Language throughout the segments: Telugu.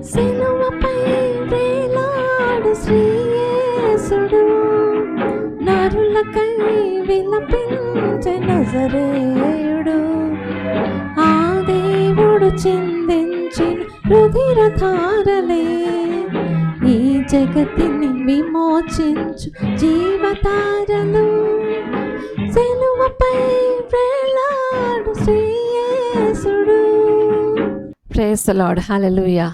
సిలువపై వేలాడు శ్రీయేసుడు, నరులకై విలపించే నజరేయుడు. ఆ దేవుడు చిందించిన రుధిరధారలే ఈ జగతిని విమోచించు జీవతారలు. సిలువపై వేలాడు శ్రీయేసుడు. Praise the lord. హల్లెలూయా.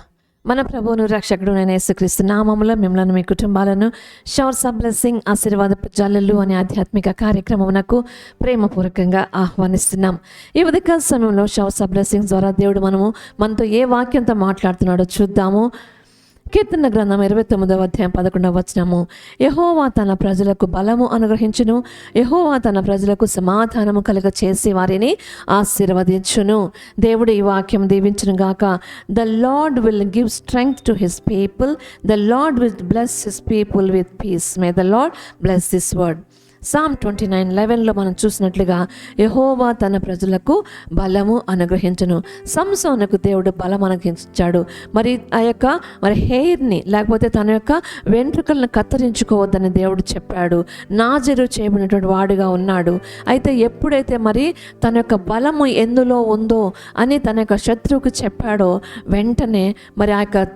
మన ప్రభువును రక్షకుడు అయిన యేసుక్రీస్తు నామములో మిమ్మల్ని, మీ కుటుంబాలను షవర్స్ ఆఫ్ బ్లెస్సింగ్ ఆశీర్వాదపు జల్లులు అనే ఆధ్యాత్మిక కార్యక్రమమునకు ప్రేమపూర్వకంగా ఆహ్వానిస్తున్నాం. ఈ ఉదయకాల సమయంలో షవర్స్ ఆఫ్ బ్లెస్సింగ్స్ ద్వారా దేవుడు మనతో ఏ వాక్యంతో మాట్లాడుతున్నాడో చూద్దాము. కీర్తన గ్రంథం 29వ అధ్యాయం 11వ వచనము. యెహోవా తన ప్రజలకు బలము అనుగ్రహించును, యెహోవా తన ప్రజలకు సమాధానము కలుగ చేసి వారిని ఆశీర్వదించును. దేవుడు ఈ వాక్యం దీవించును గాక. The lord will give strength to his people, the lord will bless his people with peace. May the lord bless this word. Psalm 29:11 మనం చూసినట్లుగా యెహోవా తన ప్రజలకు బలము అనుగ్రహించును. సంసోనుకు దేవుడు బలం అనుగ్రహించాడు. మరి ఆ యొక్క హెయిర్ని లేకపోతే తన యొక్క వెంట్రుకలను కత్తిరించుకోవద్దని దేవుడు చెప్పాడు. నాజరు చేయబడినటువంటి వాడుగా ఉన్నాడు. అయితే ఎప్పుడైతే మరి తన యొక్క బలము ఎందులో ఉందో అని తన యొక్క శత్రువుకు చెప్పాడో వెంటనే మరి ఆ యొక్క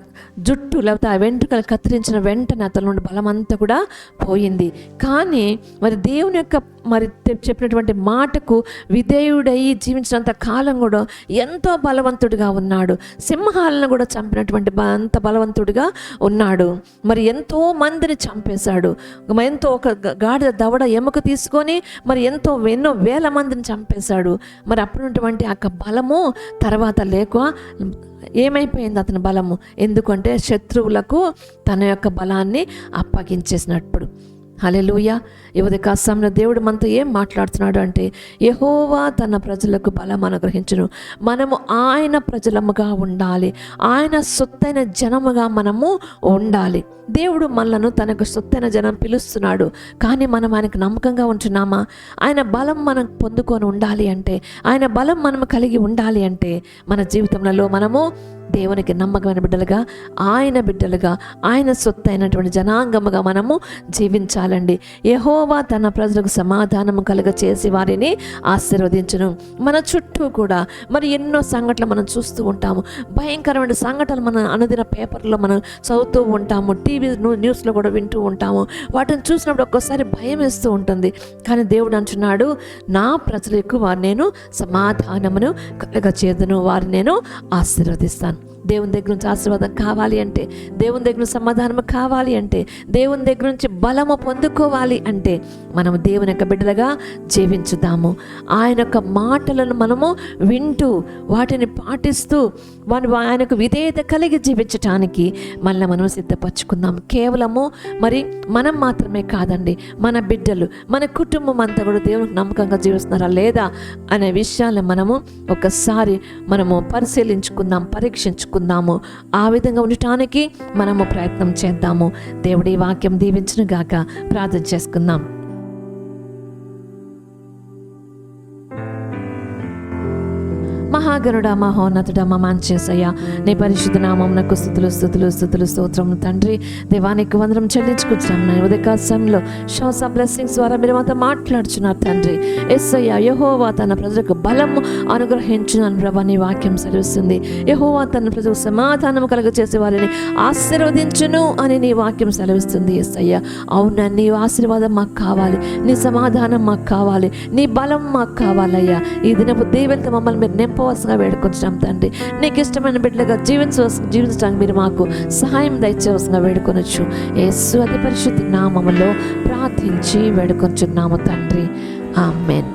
జుట్టు లేకపోతే ఆ వెంట్రుకలు కత్తిరించిన వెంటనే అతని నుండి బలం అంతా కూడా పోయింది. కానీ మరి దేవుని యొక్క మరి చెప్పినటువంటి మాటకు విధేయుడయి జీవించినంత కాలం కూడా ఎంతో బలవంతుడిగా ఉన్నాడు. సింహాలను కూడా చంపినటువంటి అంత బలవంతుడిగా ఉన్నాడు. మరి ఎంతో మందిని చంపేశాడు. ఎంతో ఒక గాడిద దవడ ఎముక తీసుకొని మరి ఎన్నో వేల మందిని చంపేశాడు. మరి అప్పుడున్నటువంటి ఆ బలము తర్వాత లేక ఏమైపోయింది అతని బలము? ఎందుకంటే శత్రువులకు తన యొక్క బలాన్ని అప్పగించేసినప్పుడు. హల్లెలూయా. ఈ ఉదయ సమయంలో దేవుడు మనతో ఏం మాట్లాడుతున్నాడు అంటే, యెహోవా తన ప్రజలకు బలం అనుగ్రహించును. మనము ఆయన ప్రజలముగా ఉండాలి, ఆయన సొత్తైన జనముగా మనము ఉండాలి. దేవుడు మనలను తనకు సొత్తైన జనం పిలుస్తున్నాడు. కానీ మనం ఆయనకు నమ్మకంగా ఉంటున్నామా? ఆయన బలం మనం పొందుకొని ఉండాలి అంటే, ఆయన బలం మనం కలిగి ఉండాలి అంటే మన జీవితంలో మనము దేవునికి నమ్మకమైన బిడ్డలుగా, ఆయన సొత్తు అయినటువంటి జనాంగముగా మనము జీవించాలండి. యెహోవా తన ప్రజలకు సమాధానము కలుగ చేసి వారిని ఆశీర్వదించును. మన చుట్టూ కూడా మరి ఎన్నో సంఘటనలు మనం చూస్తూ ఉంటాము. భయంకరమైన సంఘటనలు మన అనుదిన పేపర్లో మనం చదువుతూ ఉంటాము, టీవీ న్యూస్లో కూడా వింటూ ఉంటాము. వాటిని చూసినప్పుడు ఒక్కోసారి భయం వేస్తూ ఉంటుంది. కానీ దేవుడు అంటున్నాడు, నా ప్రజలకు వారు నేను సమాధానమును కలుగ చేదును, వారిని నేను ఆశీర్వదిస్తాను. దేవుని దగ్గర నుంచి ఆశీర్వాదం కావాలి అంటే, దేవుని దగ్గర నుంచి సమాధానం కావాలి అంటే, దేవుని దగ్గర నుంచి బలము పొందుకోవాలి అంటే మనము దేవుని యొక్క బిడ్డలుగా జీవించుదాము. ఆయన యొక్క మాటలను మనము వింటూ వాటిని పాటిస్తూ ఆయనకు విధేయత కలిగి జీవించటానికి మళ్ళీ మనం సిద్ధపరచుకుందాం. కేవలము మరి మనం మాత్రమే కాదండి, మన బిడ్డలు, మన కుటుంబం అంతా కూడా దేవునికి నమ్మకంగా జీవిస్తున్నారా లేదా అనే విషయాలను మనము ఒకసారి పరిశీలించుకుందాం, పరీక్షించుకుందాము. ఆ విధంగా ఉండటానికి మనము ప్రయత్నం చేద్దాము. దేవుడి వాక్యం దీవించును గాక. ప్రార్థన చేసుకుందాం. మహాగరుడా, మహోన్నతుడా, మా మంచేసయ్య, నీ పరిశుద్ధ నామమునకు స్తుతులు స్తోత్రము తండ్రి. దేవానికి వందనం చెల్లించుకుంటున్నాం. నా ఉదయ సమయంలో షవర్స్ ఆఫ్ బ్లెస్సింగ్స్ ద్వారా మీరు మాతో మాట్లాడుచున్నారు తండ్రి. యేసయ్య, యెహోవా తన ప్రజలకు బలము అనుగ్రహించునని ప్రభు నీ వాక్యం సెలవిస్తుంది. యెహోవా తన ప్రజలకు సమాధానము కలుగ చేసే వారిని ఆశీర్వదించును అని నీ వాక్యం సెలవిస్తుంది. యేసయ్య, అవునా, నీ ఆశీర్వాదం మాకు కావాలి, నీ సమాధానం మాకు కావాలి, నీ బలం మాకు కావాలయ్యా. ఈ దినపు దేవులతో మమ్మల్ని మీరు నింపవలసిగా వేడుకొచ్చాం తండ్రి. నీకు ఇష్టమైన బిడ్డలుగా జీవించడానికి మీరు మాకు సహాయం దయచేవలసిగా వేడుకొనొచ్చు. యేసు అతి పరిశుద్ధ నామములో ప్రార్థించి వేడుకొంచున్నాము తండ్రి. ఆమేన్.